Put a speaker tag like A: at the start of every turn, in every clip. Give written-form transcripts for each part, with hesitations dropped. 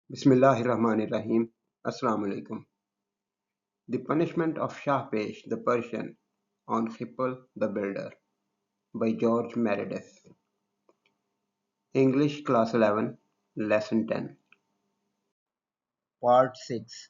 A: Bismillahirrahmanirrahim. Assalamu alaikum. The Punishment of Shahpesh the Persian on Hippel the Builder by George Meredith. English Class 11, Lesson 10. Part 6.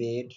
A: bade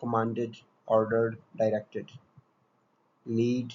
A: commanded ordered directed lead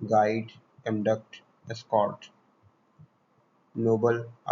A: guide conduct escort noble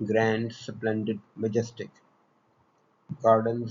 A: grand splendid majestic gardens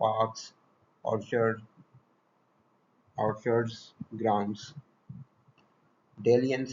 A: parks orchards grounds dalliance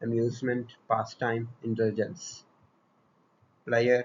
A: amusement pastime indulgence pleasure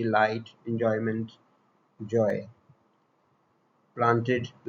A: delight enjoyment joy planted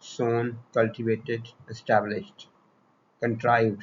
A: sown cultivated established contrived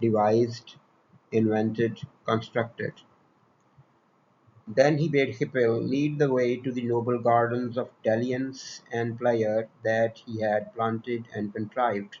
A: Devised, invented, constructed. Then he bade Hippel lead the way to the noble gardens of dalliance and pleasure that he had planted and contrived.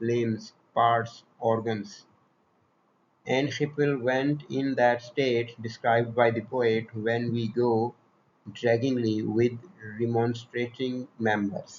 A: limbs parts organs and Hippel went in that state described by the poet when we go draggingly with remonstrating members.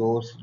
A: 2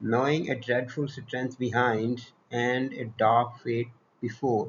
A: Knowing a dreadful strength behind and a dark fate before.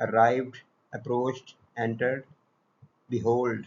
A: arrived approached entered behold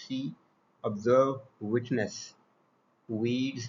A: see observe witness weeds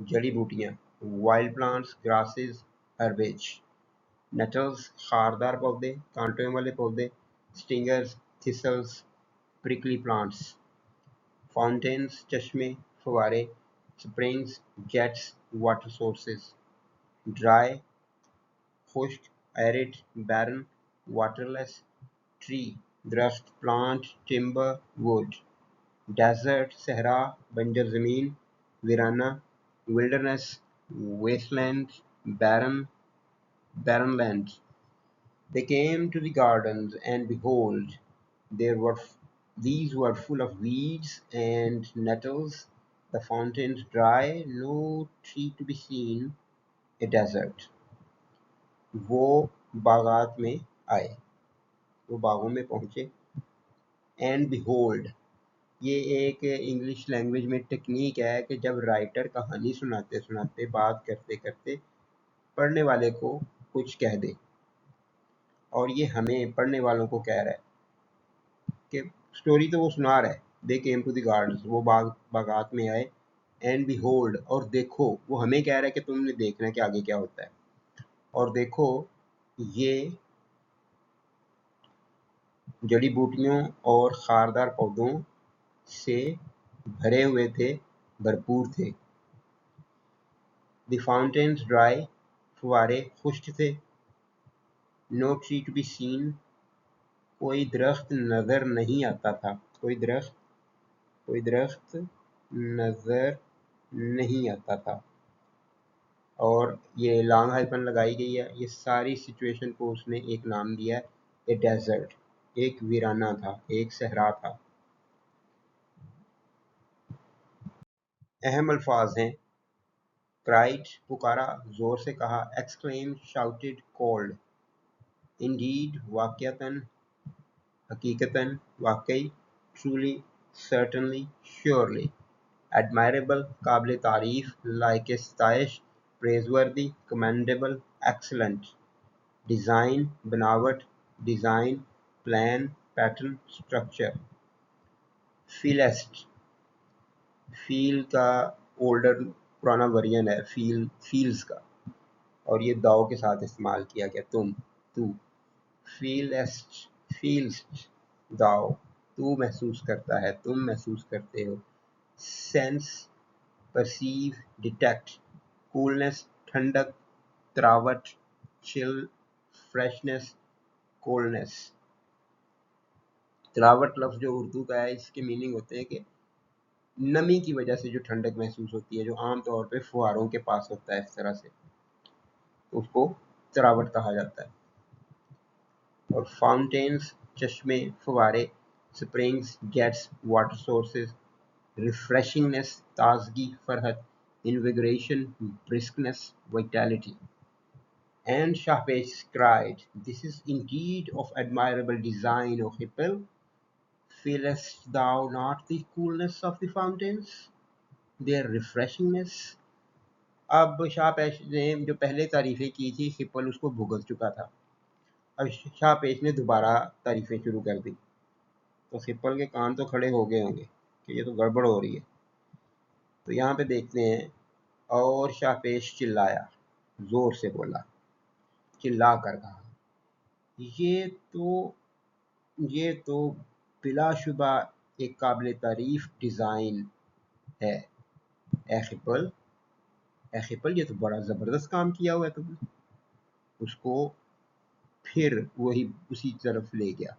A: جڑی بوٹیاں wild plants گراسز ہربیج نٹلز خاردار پودے کانٹوں والے پودے سٹنگرز تھسلز پرکلی plants fountains چشمے فوارے springs jets water sources dry خشک arid barren waterless tree درخت plant timber wood desert صحرا بنجر زمین ویرانہ wilderness wasteland barren land. They came to the gardens, and behold, there were these were full of weeds and nettles, the fountains dry, no tree to be seen, a desert. وہ باغات میں آئے، وہ باغوں میں پہنچے. اینڈ بیہولڈ، یہ ایک انگلش لینگویج میں ٹیکنیک ہے کہ جب رائٹر کہانی سناتے سناتے بات کرتے کرتے پڑھنے والے کو کچھ کہہ دے، اور یہ ہمیں پڑھنے والوں کو کہہ رہا ہے کہ سٹوری تو وہ سنا رہا ہے. They came to the gardens, وہ باغات میں آئے. اینڈ بی ہولڈ، اور دیکھو، وہ ہمیں کہہ رہا ہے کہ تم نے دیکھنا ہے کہ آگے کیا ہوتا ہے. اور دیکھو، یہ جڑی بوٹیوں اور خاردار پودوں سے بھرے ہوئے تھے، بھرپور تھے. دی فاؤنٹینز ڈرائی، فوارے خشک تھے. نو ٹری ٹو بی سین، کوئی درخت نظر نہیں آتا تھا. کوئی درخت نظر نہیں آتا تھا. اور یہ لانگ ہائفن لگائی گئی ہے. یہ ساری سچویشن کو اس نے ایک نام دیا ہے، اے ڈیزرٹ. ایک ویرانہ تھا، ایک صحرا تھا. اہم الفاظ ہیں: کرائڈ، پکارا، زور سے کہا. Exclaim, شاؤٹڈ، called. انڈیڈ، واقعتاً، حقیقتاً، واقعی. Truly, certainly, surely. ایڈمائربل، قابل تعریف، لائق ستائش، پریز وردی، کمینڈیبل، ایکسلنٹ. ڈیزائن، بناوٹ، ڈیزائن، پلان، پیٹرن، اسٹرکچر. فیلسٹ، فیل کا اولڈر پرانا ورژن ہے فیلز کا، اور یہ داؤ کے ساتھ استعمال کیا گیا. تم، تو. فیلسٹ، داؤ، تو محسوس کرتا ہے، تم محسوس کرتے ہو. Sense, perceive, detect. کولنس، ٹھنڈک، تراوٹ، چل، فریشنس، کولنس. تراوٹ لفظ جو اردو کا ہے، اس کے میننگ ہوتے ہیں کہ نمی کی وجہ سے جو ٹھنڈک محسوس ہوتی ہے، جو عام طور پہ فواروں کے پاس ہوتا ہے، اس طرح سے اس کو تراوٹ کہا جاتا ہے. اور فاؤنٹینز، چشمے، فوارے. Springs, jets, water sources. Refreshingness, تازگی، فرحت. Invigoration, briskness, vitality. And Shahpesh cried, "This is indeed of admirable design, O Hippel. Feelest thou not the coolness of the fountains, their refreshingness?" اب شاہ پیش نے جو پہلے تعریفیں کی تھی، ہپل اس کو بھگت چکا تھا. اب شاہ پیش نے دوبارہ تعریفیں شروع کر دی، تو ہپل کے کان تو کھڑے ہو گئے ہوں گے کہ یہ تو گڑبڑ ہو رہی ہے. تو یہاں پہ دیکھتے ہیں. اور شاہ پیش چلایا، زور سے بولا، چلا کر کہا، یہ تو بلا شبہ ایک قابل تعریف ڈیزائن ہے. اے خپل، یہ تو بڑا زبردست کام کیا ہوا ہے تم نے. اس کو پھر وہی اسی طرف لے گیا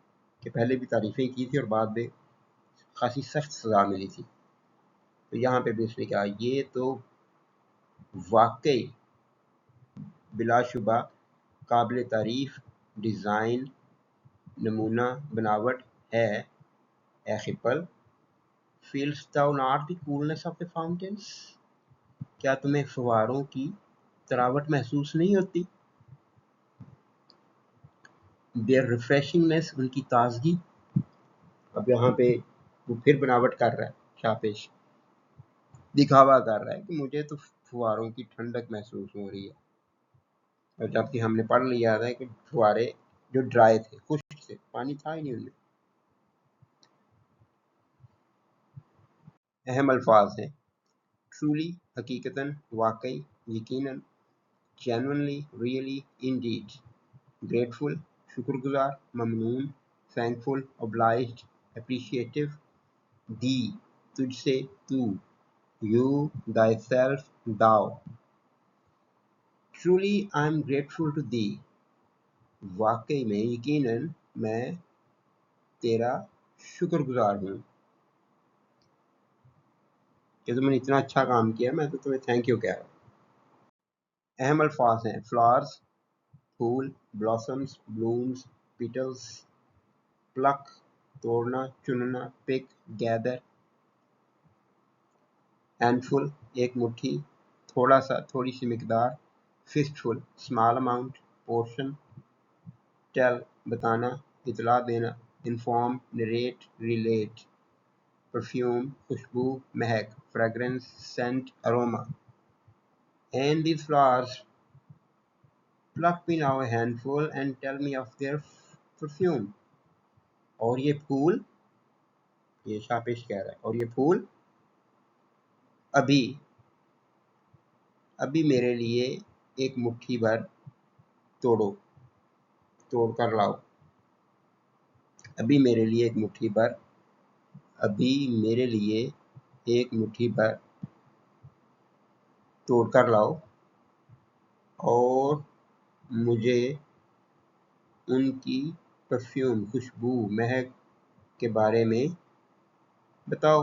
A: کہ پہلے بھی تعریفیں کی تھی اور بعد میں خاصی سخت سزا ملی تھی. تو یہاں پہ بھی اس نے کہا، یہ تو واقعی بلا شبہ قابل تعریف ڈیزائن، نمونہ، بناوٹ ہے. اے خپل، feelest thou not the coolness of the fountains؟ کیا تمہیں فواروں کی تراوٹ محسوس نہیں ہوتی؟ their refreshingness، ان کی تازگی. اب یہاں پہ وہ پھر بناوٹ کر رہا ہے، شاہ پیش دکھاوا کر رہا ہے کہ مجھے تو فواروں کی ٹھنڈک محسوس ہو رہی ہے. اور جبکہ ہم نے پڑھ لیا ہے کہ فوارے جو ڈرائی تھے، خشک سے، پانی تھا ہی نہیں ان میں. اہم الفاظ ہیں: ٹرولی، حقیقتاً، واقعی، یقیناً، genuinely, really, indeed. Grateful, شکر گزار، ممنون، thankful, obliged, appreciative. Thee, تجھ سے، تو. You, thyself, thou. Truly I am grateful to thee. واقعی میں، یقیناً میں تیرا شکر گزار ہوں کہ تم نے اتنا اچھا کام کیا، میں تو تمہیں تھینک یو کہہ رہا ہوں۔ اہم الفاظ ہیں فلاورز پھول، بلاسمز بلومز، پیٹلز پلک توڑنا چننا، پک گیدر، ہینڈفل ایک مٹھی، تھوڑا سا تھوڑی سی مقدار، fistful small amount, portion, tell بتانا اطلاع دینا، انفارم نریٹ ریلیٹ، پرفیوم خوشبو مہک، fragrance scent aroma. And these flowers pluck me now a handful and tell me of their perfume. اور یہ پھول، یہ شاپش کہہ رہا ہے، اور یہ پھول ابھی میرے لیے ایک مٹھی بھر توڑ کر لاؤ. ابھی میرے لیے ایک مٹھی بھر توڑ کر لاؤ اور مجھے ان کی پرفیوم خوشبو مہک کے بارے میں بتاؤ.